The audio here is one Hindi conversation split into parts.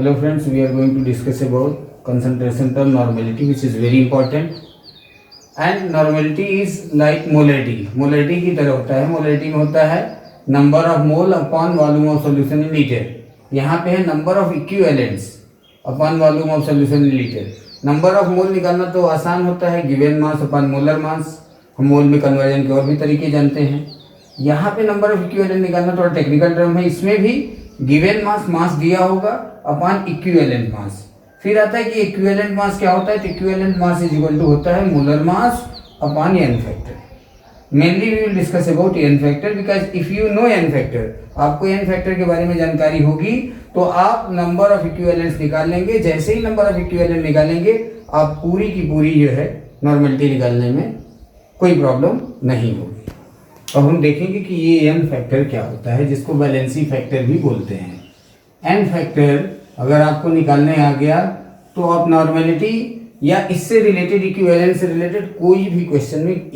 Hello friends, we are going to discuss about concentration term normality, which is very important. And normality is like molarity. Molarity की तरह होता है. Molarity में होता है number of mole upon volume of solution in liter. यहाँ पे है number of equivalents upon volume of solution in liter. Number of mole निकालना तो आसान होता है, given mass upon molar mass. हम मोल में कन्वर्जन के और भी तरीके जानते हैं. यहाँ पे नंबर ऑफ इक्विवेलेंट निकालना थोड़ा टेक्निकल टर्म है. इसमें भी गिवन मास दिया होगा अपॉन इक्विवेलेंट मास. फिर आता है कि इक्विवेलेंट मास क्या होता है. तो equivalent mass is equal to होता है molar mass upon N factor. Mainly we will discuss about N factor because if you know N factor, आपको एन फैक्टर के बारे में जानकारी होगी तो आप नंबर ऑफ इक्विवेलेंट्स निकाल लेंगे. जैसे ही नंबर ऑफ इक्विवेलेंट निकालेंगे आप पूरी की पूरी जो है नॉर्मलिटी निकालने में कोई प्रॉब्लम नहीं होगी. अब हम देखेंगे कि ये एन फैक्टर क्या होता है, जिसको वैलेंसी फैक्टर भी बोलते हैं. एन फैक्टर अगर आपको निकालने आ गया तो आप नॉर्मेलिटी या इससे रिलेटेड इक्विवेलेंट से रिलेटेड कोई भी क्वेश्चन में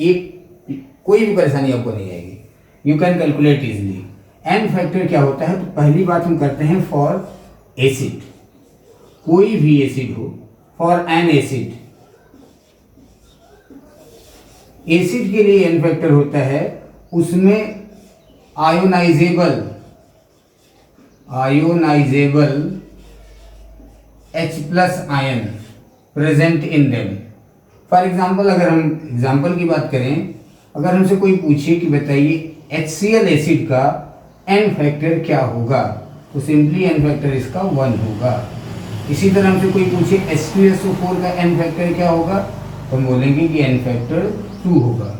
कोई भी परेशानी आपको नहीं आएगी. You can calculate easily. N factor क्या होता है, तो पहली बात हम करते हैं फॉर एसिड. कोई भी एसिड हो, फॉर एन एसिड, एसिड के लिए एन फैक्टर होता है उसमें ionisable H plus ion present in them. For example अगर हम एग्जाम्पल की बात करें, अगर हमसे कोई पूछे कि बताइए HCl एसिड का एन फैक्टर क्या होगा, तो सिंपली एन फैक्टर इसका 1 होगा. इसी तरह हमसे कोई पूछे H2SO4 का एन फैक्टर क्या होगा, तो हम बोलेंगे कि एन फैक्टर 2 होगा.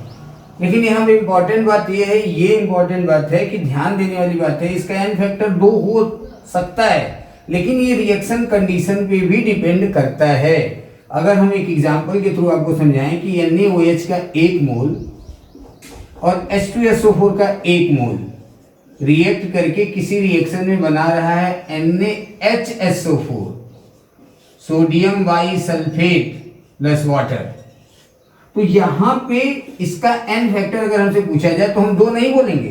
लेकिन यहाँ पे इम्पॉर्टेंट बात ये है, ये इम्पॉर्टेंट बात है कि ध्यान देने वाली बात है, इसका एन फैक्टर 2 हो सकता है, लेकिन ये रिएक्शन कंडीशन पे भी डिपेंड करता है. अगर हम एक एग्जांपल के थ्रू आपको समझाएं कि NaOH का 1 मोल और H2SO4 का 1 मोल रिएक्ट करके किसी रिएक्शन में बना रहा है NaHSO4, सोडियम बाईसल्फेट प्लस वाटर, तो यहाँ पे इसका एन फैक्टर अगर हमसे पूछा जाए तो हम 2 नहीं बोलेंगे.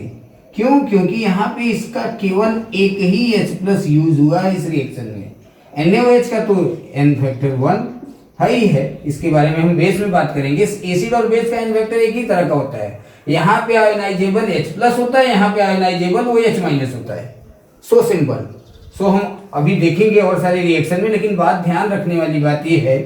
क्यों? क्योंकि यहाँ पे इसका केवल एक ही H प्लस यूज हुआ है इस रिएक्शन में. NaOH का तो एन फैक्टर 1 है ही है. इसके बारे में हम बेस में बात करेंगे. एसिड और बेस का एन फैक्टर एक ही तरह का होता है. यहाँ पे आयोनाइजेबल H प्लस होता है, यहाँ पे आयोनाइजेबल OH माइनस होता है. So simple. सो हम अभी देखेंगे और सारे रिएक्शन में, लेकिन बात ध्यान रखने वाली बात यह है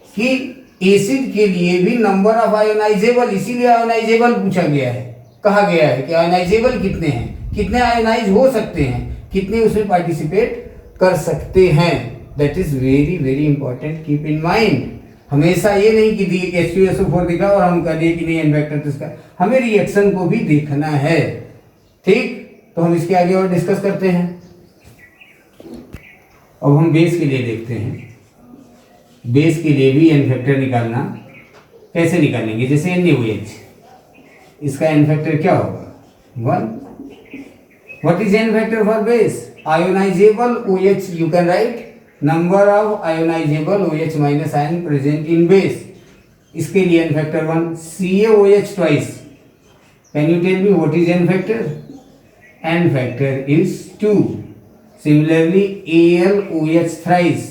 कि एसिड के लिए भी नंबर ऑफ आयोनाइजेबल, इसीलिए आयोनाइजेबल पूछा गया है, कहा गया है कि आयोनाइजेबल कितने हैं, कितने आयोनाइज हो सकते हैं, कितने उसमें पार्टिसिपेट कर सकते हैं. That is very very important. Keep in mind. हमेशा ये नहीं कि H2SO4 दिखा और हम कह दिए कि नहीं एन फैक्टर, तो इसका हमें रिएक्शन को भी देखना है. ठीक, तो हम इसके आगे और डिस्कस करते हैं. अब हम बेस के लिए देखते हैं. बेस के लिए भी एन फैक्टर निकालना कैसे निकालेंगे. जैसे NaOH, इसका एन फैक्टर क्या होगा, 1. What is N factor for base? Ionizable OH. You can write number of ionizable OH minus ion present in base. इसके लिए N factor 1. CaOH twice. Can you tell me what is N factor? N factor is 2. Similarly AlOH thrice,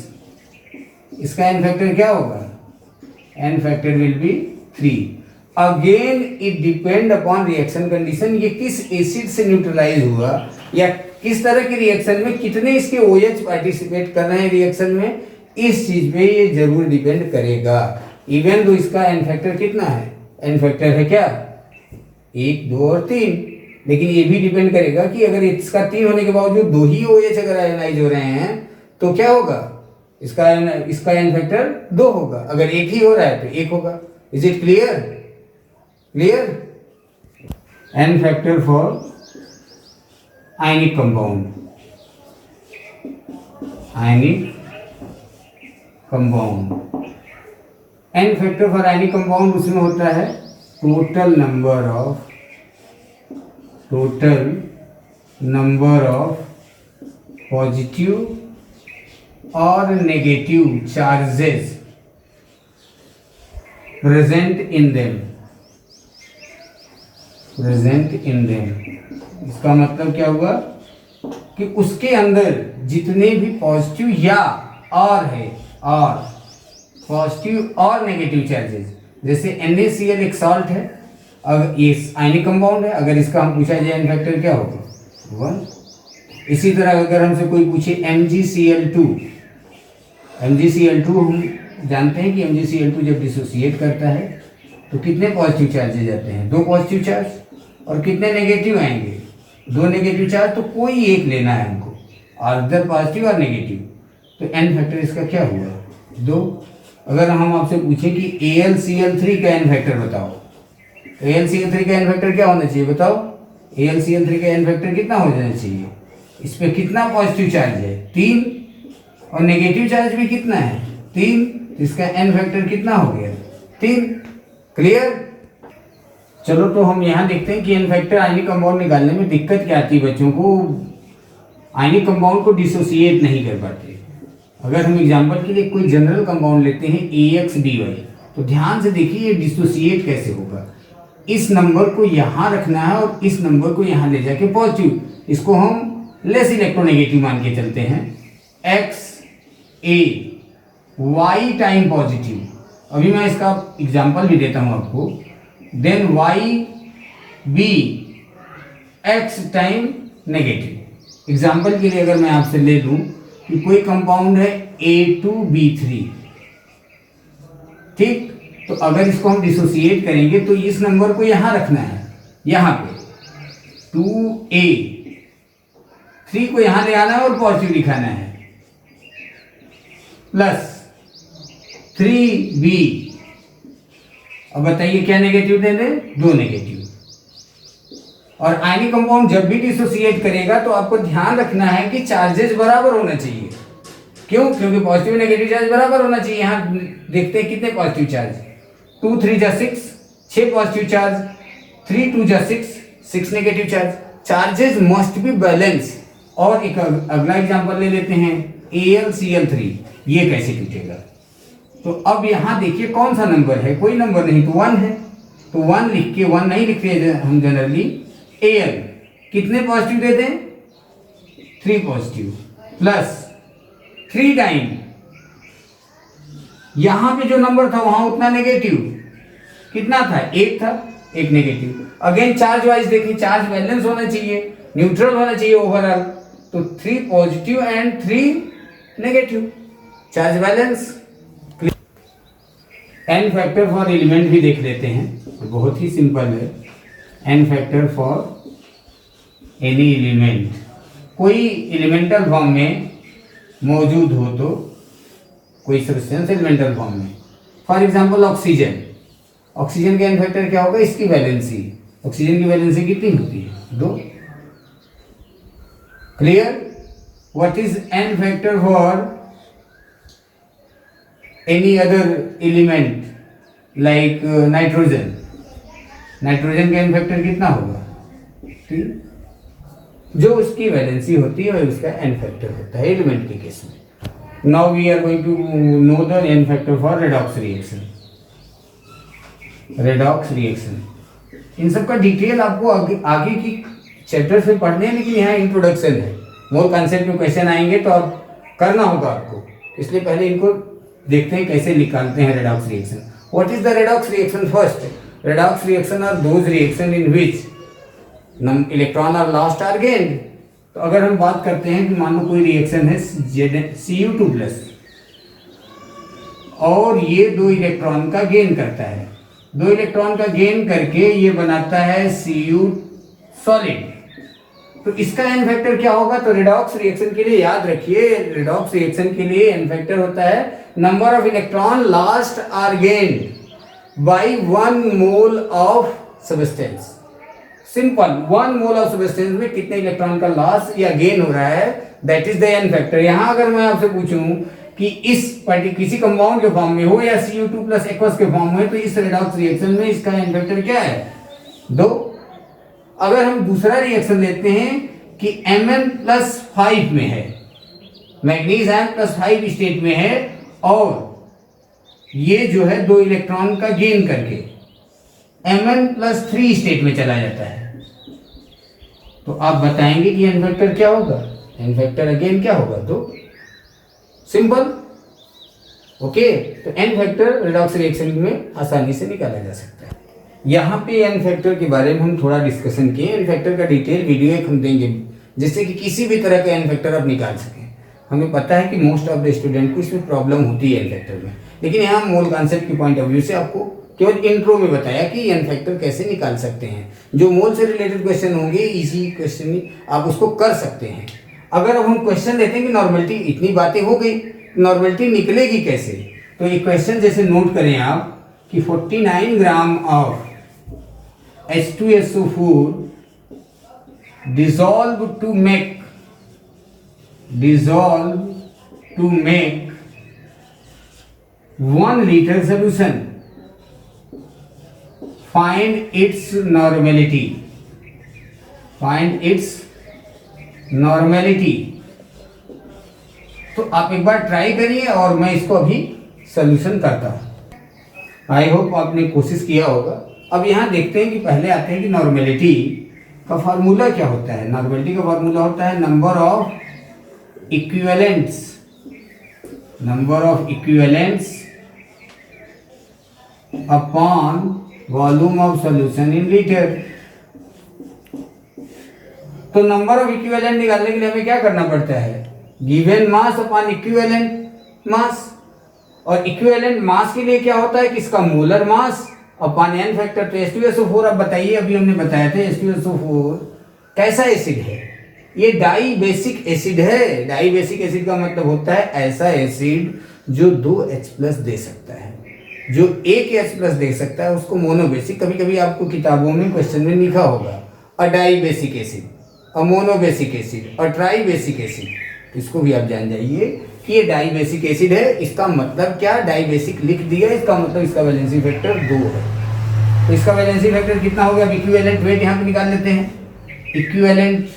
इसका एन फैक्टर क्या होगा, N factor will be 3. Again it depend upon reaction condition. ये किस एसिड से न्यूट्रलाइज हुआ या किस तरह के रिएक्शन में कितने इसके OH पार्टिसिपेट कर रहे हैं रिएक्शन में, इस चीज पे ये जरूर डिपेंड करेगा. इवन तो इसका एन फैक्टर कितना है, एन फैक्टर है क्या 1, 2 और 3, लेकिन ये भी डिपेंड करेगा कि अगर इसका 3 होने के बावजूद 2 ही OH अगर आयोनाइज हो रहे हैं तो क्या होगा, इसका एन फैक्टर 2 होगा. अगर एक ही हो रहा है तो 1 होगा. Is it clear? Clear. N factor for ionic compound. N factor for ionic compound उसमें होता है टोटल नंबर ऑफ पॉजिटिव और negative charges present in them. इसका मतलब क्या हुआ कि उसके अंदर जितने भी पॉजिटिव या और है, और पॉजिटिव और नेगेटिव चार्जेस, जैसे NaCl एक सॉल्ट है, अगर ये आयनिक कंपाउंड है, अगर इसका हम पूछा जाए एन फैक्टर क्या होगा 1। इसी तरह अगर हमसे कोई पूछे MgCl2, MgCl2 हम जानते हैं कि MgCl2 जब डिसोसिएट करता है तो कितने पॉजिटिव चार्जेज आते हैं, 2 पॉजिटिव चार्ज, और कितने नेगेटिव आएंगे, 2 नेगेटिव चार्ज। तो कोई एक लेना है हमको, अदर पॉजिटिव और नेगेटिव। तो एन फैक्टर इसका क्या हुआ 2। अगर हम आपसे पूछें कि AlCl3 का एन फैक्टर बताओ, तो AlCl3 का एन फैक्टर क्या होना चाहिए बताओ। AlCl3 का एन फैक्टर कितना हो जाना चाहिए, इस पर कितना पॉजिटिव चार्ज है 3, और नेगेटिव चार्ज भी कितना है 3, तो इसका एन फैक्टर कितना हो गया 3। क्लियर। चलो तो हम यहाँ देखते हैं कि एन फैक्टर आयनिक कंपाउंड निकालने में दिक्कत क्या आती है बच्चों को, आयनिक कंपाउंड को डिसोसिएट नहीं कर पाते। अगर हम एग्जांपल के लिए कोई जनरल कंपाउंड लेते हैं AXDY, तो ध्यान से देखिए ये डिसोसिएट कैसे होगा। इस नंबर को यहाँ रखना है और इस नंबर को यहाँ ले जाके पॉजिटिव, इसको हम लेस इलेक्ट्रोनेगेटिव मान के चलते हैं। XAY टाइम पॉजिटिव, अभी मैं इसका एग्जांपल भी देता हूँ आपको। Then YB X time negative. Example के लिए अगर मैं आपसे ले लूँ कि कोई कंपाउंड है A2B3, ठीक, तो अगर इसको हम डिसोसिएट करेंगे तो इस नंबर को यहाँ रखना है, यहाँ पे 2A, 3 को यहाँ ले आना है और पॉजिटिव दिखाना है, प्लस 3B। अब बताइए क्या नेगेटिव दे दें, 2 नेगेटिव। और आयनिक कंपाउंड जब भी डिसोसिएट करेगा तो आपको ध्यान रखना है कि चार्जेस बराबर होना चाहिए। क्यों? क्योंकि पॉजिटिव नेगेटिव चार्ज बराबर होना चाहिए। यहाँ देखते हैं कितने पॉजिटिव चार्ज, 2 3 जा 6, 6 पॉजिटिव चार्ज, 3 2 जा 6, 6 negative charge. Charges must be balance. और एक अगला एग्जांपल ले लेते हैं AlCl3, ये कैसे टूटेगा। तो अब यहाँ देखिए कौन सा नंबर है, कोई नंबर नहीं, तो 1 है। तो 1 लिख के 1 नहीं लिखते हम जनरली। Al कितने पॉजिटिव दे दें, 3 पॉजिटिव, प्लस 3 टाइम यहां पे जो नंबर था वहां उतना नेगेटिव कितना था, 1 था, 1 नेगेटिव। अगेन चार्ज वाइज देखिए, चार्ज बैलेंस होना चाहिए, न्यूट्रल होना चाहिए ओवरऑल। तो 3 positive and 3 negative, charge balance. N factor for element भी देख लेते हैं, बहुत ही सिंपल है। N factor for any element, कोई एलिमेंटल फॉर्म में मौजूद हो तो, कोई सब्सटेंस एलिमेंटल फॉर्म में, फॉर एग्जांपल ऑक्सीजन। ऑक्सीजन का एन फैक्टर क्या होगा, इसकी वैलेंसी। ऑक्सीजन की वैलेंसी कितनी होती है, 2। Clear. What is N factor for any other element like nitrogen. Nitrogen का एन फैक्टर कितना होगा, 3। जो उसकी वैलेंसी होती है वही उसका एन फैक्टर होता है एलिमेंट के केस में। Now we are going to know the N factor for redox reaction. Redox reaction, इन सब का डिटेल आपको आगे की चैप्टर से पढ़ने हैं, लेकिन यहाँ इंट्रोडक्शन है। मोर कंसेप्ट में क्वेश्चन आएंगे तो अब करना होगा आपको, इसलिए पहले इनको देखते हैं कैसे निकालते हैं redox reaction. What is the redox reaction first. Redox reaction are those reaction in which electron are lost or gained। तो अगर हम बात करते हैं कि मान लो कोई रिएक्शन है Cu2+ और ये 2 इलेक्ट्रॉन का गेन करता है, 2 इलेक्ट्रॉन का गेन करके ये बनाता है Cu सॉलिड, तो इसका एन फैक्टर क्या होगा। तो रेडॉक्स रिएक्शन के लिए याद रखिए, रेडॉक्स रिएक्शन के लिए एन फैक्टर होता है number of electron lost or gained by 1 mole of substance। Simple, 1 mole of substance में कितने इलेक्ट्रॉन का लॉस या गेन हो रहा है, that is the N factor. यहां अगर मैं आपसे पूछूं कि इस किसी कंपाउंड के फॉर्म में हो या Cu2+ एक्वस के फॉर्म में, तो इस रेडॉक्स रिएक्शन में इसका एन फैक्टर क्या है, 2। अगर हम दूसरा रिएक्शन लेते हैं कि Mn+5 में है, मैग्नीज M+5 स्टेट में है और ये जो है 2 इलेक्ट्रॉन का गेन करके Mn+3 स्टेट में चला जाता है, तो आप बताएंगे कि एन फैक्टर क्या होगा, n फैक्टर अगेन क्या होगा 2, सिंपल। ओके, तो n फैक्टर रिडॉक्स रिएक्शन में आसानी से निकाला जा सकता है। यहाँ पे n फैक्टर के बारे में हम थोड़ा डिस्कशन किए। n फैक्टर का डिटेल वीडियो एक हम देंगे, जिससे कि किसी भी तरह का n फैक्टर आप निकाल सकें। हमें पता है कि मोस्ट ऑफ द स्टूडेंट को इसमें प्रॉब्लम होती है n फैक्टर में, लेकिन यहाँ मूल कॉन्सेप्ट के पॉइंट ऑफ व्यू से आपको केवल इंट्रो में बताया कि n फैक्टर कैसे निकाल सकते हैं। जो मोल से रिलेटेड क्वेश्चन होंगे, इजी क्वेश्चन आप उसको कर सकते हैं। अगर अब हम क्वेश्चन लेते हैं कि नॉर्मलिटी, इतनी बातें हो गई, नॉर्मलिटी निकलेगी कैसे, तो ये क्वेश्चन जैसे नोट करें आप कि 49 gram of H2SO4 dissolve to make 1 liter solution. Find its normality. तो आप एक बार ट्राई करिए और मैं इसको अभी सॉल्यूशन करता हूं। आई होप आपने कोशिश किया होगा। अब यहाँ देखते हैं कि पहले आते हैं कि नॉर्मेलिटी का फार्मूला क्या होता है। नॉर्मेलिटी का फार्मूला होता है number of equivalents upon volume of solution in litre. तो नंबर ऑफ इक्विवेलेंट निकालने के लिए हमें क्या करना पड़ता है, given mass upon equivalent mass. और इक्विवेलेंट मास के लिए क्या होता है कि इसका molar mass upon n factor. तो H2SO4 अब बताइए, अभी हमने बताया था H2SO4 कैसा एसिड है, ये डाई बेसिक एसिड है। डाई बेसिक एसिड का मतलब होता है ऐसा एसिड जो 2H+ दे सकता है। जो एक H+ दे सकता है उसको मोनोबेसिक, कभी कभी आपको किताबों में क्वेश्चन में लिखा होगा a dibasic acid, a monobasic acid, a tribasic acid. इसको भी आप जान जाइए कि ये डाई बेसिक एसिड है। इसका मतलब क्या, डाई बेसिक लिख दिया, इसका मतलब इसका वैलेंसी फैक्टर 2 है। तो इसका वैलेंसी फैक्टर कितना हो गया, इक्विवेलेंट वेट यहाँ पे निकाल लेते हैं। इक्विवेलेंट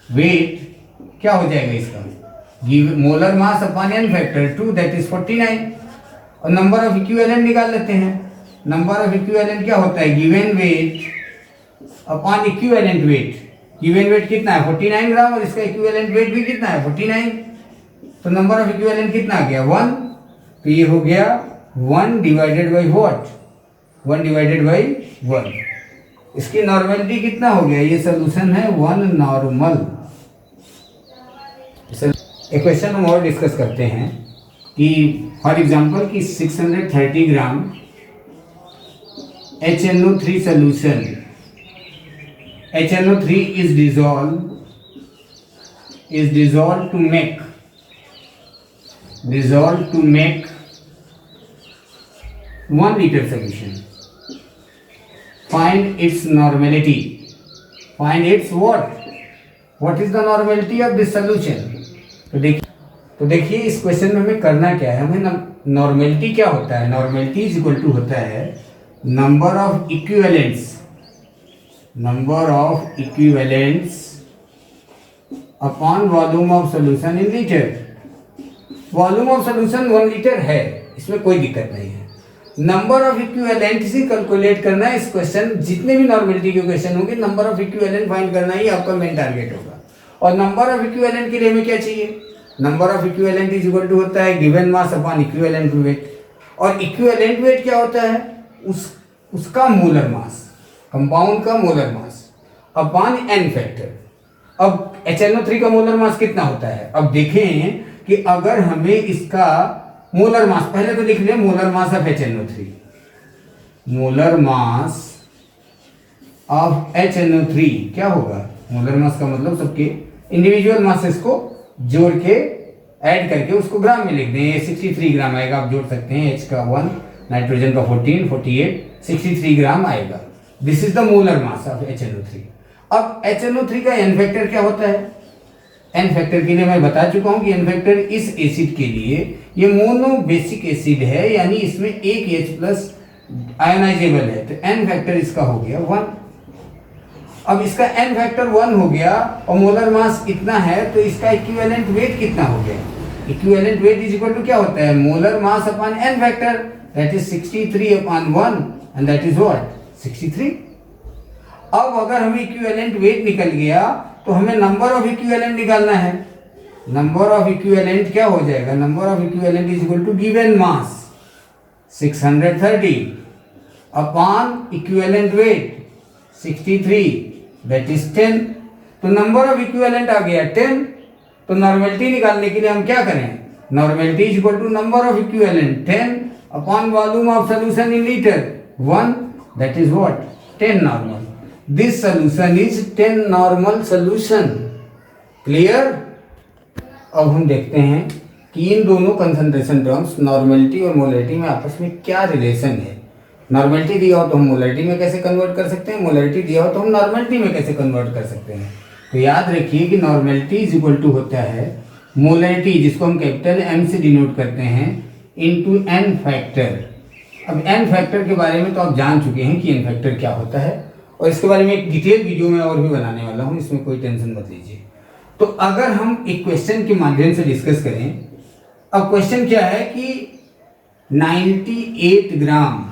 वेट क्या हो जाएगा इसका, molar mass upon n factor 2 that is 49। और नंबर ऑफ इक्विवेलेंट निकाल लेते हैं। नंबर ऑफ इक्विवेलेंट क्या होता है, given weight upon equivalent wait. Given weight कितना है 49 ग्राम और इसका इक्विवेलेंट वेट भी कितना है 49। तो नंबर ऑफ इक्विवेलेंट कितना आ गया 1। तो ये हो गया 1 divided by what, 1 divided by 1। इसकी नॉर्मलिटी कितना हो गया, ये सोल्यूशन है 1 नॉर्मल। एक क्वेश्चन हम और डिस्कस करते हैं कि फॉर एग्जांपल कि 630 ग्राम HNO3 solution, HNO3 is dissolved to make 1 liter solution. Find its normality. Find its what? What is the normality of this solution? तो देखिए इस क्वेश्चन में हमें करना क्या है, हमें नॉर्मेलिटी क्या होता है, नॉर्मेलिटी इज इक्वल टू होता है number of equivalents upon volume of solution in litre. Volume of solution 1 litre है, इसमें कोई दिक्कत नहीं है। नंबर ऑफ इक्विवेलेंट से कैलकुलेट करना है इस क्वेश्चन, जितने भी नॉर्मेलिटी के क्वेश्चन होंगे नंबर ऑफ इक्विवेलेंट फाइंड करना ही आपका मेन टारगेट होगा। और नंबर ऑफ इक्विवेलेंट के लिए हमें क्या चाहिए, number of equivalent is equal to होता है given mass upon equivalent weight. और इक्विवेलेंट वेट क्या होता है, उसका मोलर मास, कंपाउंड का molar mass upon n factor. अब HNO3 का मोलर मास कितना होता है, अब देखें कि अगर हमें इसका मोलर मास, पहले तो लिख लें molar mass of HNO3, molar mass of HNO3 क्या होगा, मोलर मास का मतलब सबके इंडिविजुअल मासेस को जोड़ के ऐड करके उसको ग्राम में लिख दें। 63 ग्राम आएगा, आप जोड़ सकते हैं, H का 1, नाइट्रोजन का 14, 48, 63 ग्राम आएगा। This is the molar mass of HNO3। अब HNO3 का n फैक्टर क्या होता है, n फैक्टर के लिए मैं बता चुका हूं कि n फैक्टर इस एसिड के लिए ये मोनो बेसिक एसिड है, यानी इसमें एक H+ आयोनाइजेबल है, तो n फैक्टर इसका हो गया 1। अब इसका n फैक्टर 1 हो गया और मोलर मास इतना है, तो इसका इक्विवेलेंट वेट कितना हो गया, equivalent weight is equal to क्या होता है, molar mass upon n factor, that is 63 upon 1 and that is what 63। अब अगर हमें इक्विवेलेंट वेट निकल गया तो हमें नंबर ऑफ इक्विवेलेंट निकालना है। नंबर ऑफ इक्विवेलेंट क्या हो जाएगा, number of equivalent is equal to given mass 630 upon equivalent weight 63 that is 10। तो नंबर ऑफ इक्विवेलेंट आ गया 10। तो नॉर्मेलिटी निकालने के लिए हम क्या करें, normality is equal to number of equivalent 10 upon volume of solution in litre 1 that is what 10 normal. This solution is 10 normal solution. Clear. अब हम देखते हैं कि इन दोनों कंसंट्रेशन टर्म्स नॉर्मेलिटी और मोलरिटी में आपस में क्या रिलेशन है। नॉर्मेलिटी दिया हो तो हम मोलरिटी में कैसे कन्वर्ट कर सकते हैं, मोलरिटी दिया हो तो हम नॉर्मेलिटी में कैसे कन्वर्ट कर सकते हैं। तो याद रखिए कि नॉर्मेलिटी इज इक्वल टू होता है मोलरिटी, जिसको हम कैपिटल M से डिनोट करते हैं, इनटू n फैक्टर। अब n फैक्टर के बारे में तो आप जान चुके हैं कि n फैक्टर क्या होता है, और इसके बारे में एक डिटेल वीडियो में और भी बनाने वाला हूँ, इसमें कोई टेंशन मत लीजिए। तो अगर हम एक क्वेश्चन के माध्यम से डिस्कस करें, अब क्वेश्चन क्या है कि 98 ग्राम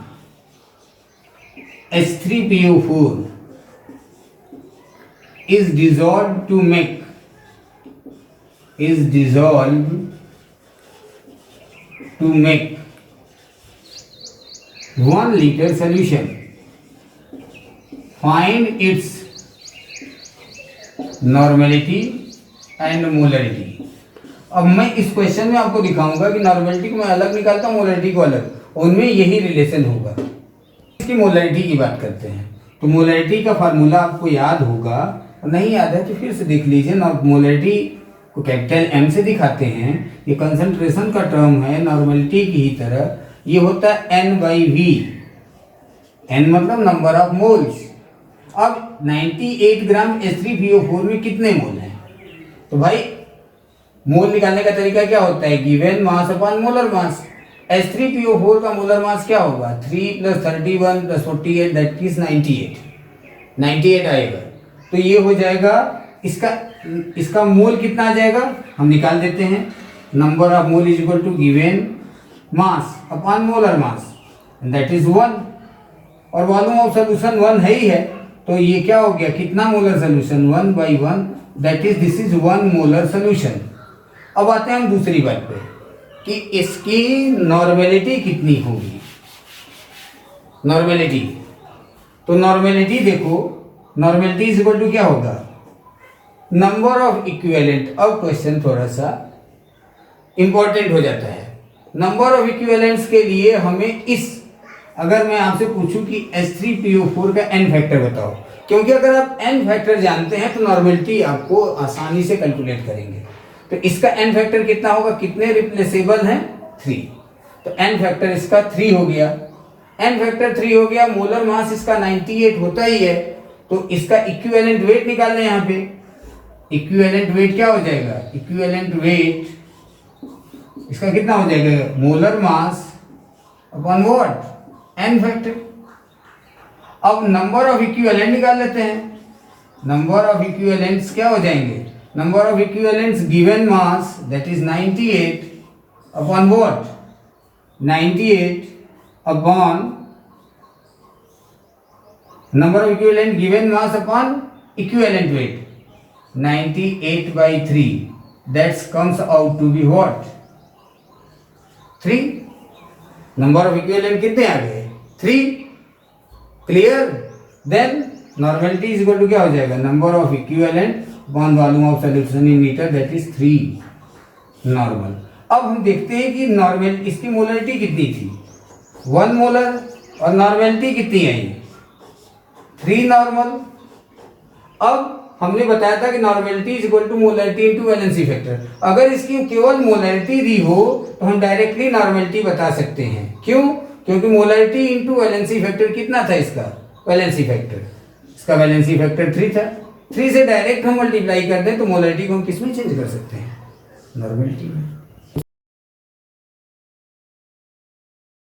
H3PO4 is dissolved to make 1 liter solution. Find its normality and molarity. अब मैं इस क्वेश्चन में आपको दिखाऊंगा कि नॉर्मेलिटी को मैं अलग निकालता हूँ, मोलरिटी को अलग, उनमें यही रिलेशन होगा। इसकी मोलरिटी की बात करते हैं, तो मोलरिटी का फार्मूला आपको याद होगा, और नहीं याद है तो फिर से देख लीजिए। मोलरिटी को कैपिटल M से दिखाते हैं, ये कंसंट्रेशन का टर्म है नॉर्मेलिटी की ही तरह, ये होता है N/V। N मतलब नंबर ऑफ मोल्स। अब 98 ग्राम H3PO4 में कितने मोल हैं, तो भाई मोल निकालने का तरीका क्या होता है, गिवन मास अपॉन मोलर मास। H3PO4 का मोलर मास क्या होगा, 3 + 31 + 48 दैट इज 98 आएगा। तो ये हो जाएगा, इसका मोल कितना आ जाएगा हम निकाल देते हैं। Number of mole is equal to given mass upon molar mass that is 1, और वॉल्यूम ऑफ सॉल्यूशन 1 है ही है, तो ये क्या हो गया, कितना molar solution 1/1 that is this is 1 molar solution. अब आते हैं हम दूसरी बात पे कि इसकी नॉर्मेलिटी कितनी होगी। नॉर्मेलिटी, तो नॉर्मेलिटी देखो, नॉर्मेलिटी इज इक्वल टू क्या होगा, नंबर ऑफ इक्विवेलेंट। अब क्वेश्चन थोड़ा सा इंपॉर्टेंट हो जाता है। नंबर ऑफ इक्विवेलेंट्स के लिए हमें अगर मैं आपसे पूछूं कि H3PO4 का n फैक्टर बताओ, क्योंकि अगर आप n फैक्टर जानते हैं तो नॉर्मेलिटी आपको आसानी से कैलकुलेट करेंगे। तो इसका n फैक्टर कितना होगा, कितने रिप्लेसेबल हैं 3, तो n फैक्टर इसका 3 हो गया। n फैक्टर 3 हो गया, मोलर मास इसका 98 होता ही है, तो इसका इक्विवेलेंट वेट निकालना है। यहाँ पे इक्विवेलेंट वेट क्या हो जाएगा, इक्विवेलेंट वेट इसका कितना हो जाएगा, molar mass upon what n factor. अब नंबर ऑफ इक्विवेलेंट निकाल लेते हैं। नंबर ऑफ इक्विवेलेंट्स क्या हो जाएंगे, number of equivalents given mass that is 98 upon what 98 upon number of equivalent given mass upon equivalent weight 98/3 that's comes out to be what 3। Number of equivalent कितने आ गए 3। Clear. Then normality is equal to क्या हो जाएगा, number of equivalent upon volume of solution in litre that is 3 normal. अब हम देखते हैं कि नॉर्मल इसकी मोलरिटी कितनी थी 1 मोलर, और नॉर्मेलिटी कितनी आई 3 नॉर्मल। अब हमने बताया था कि normality is equal to molarity into valency factor. अगर इसकी केवल मोलरिटी दी हो तो हम डायरेक्टली नॉर्मेलिटी बता सकते हैं। क्यों, क्योंकि मोलरिटी इनटू वैलेंसी फैक्टर कितना था इसका, वैलेंसी फैक्टर, इसका वैलेंसी फैक्टर 3 था। 3 से डायरेक्ट हम मल्टीप्लाई कर दें तो मोलरिटी को हम किस में चेंज कर सकते हैं, नॉर्मेलिटी में।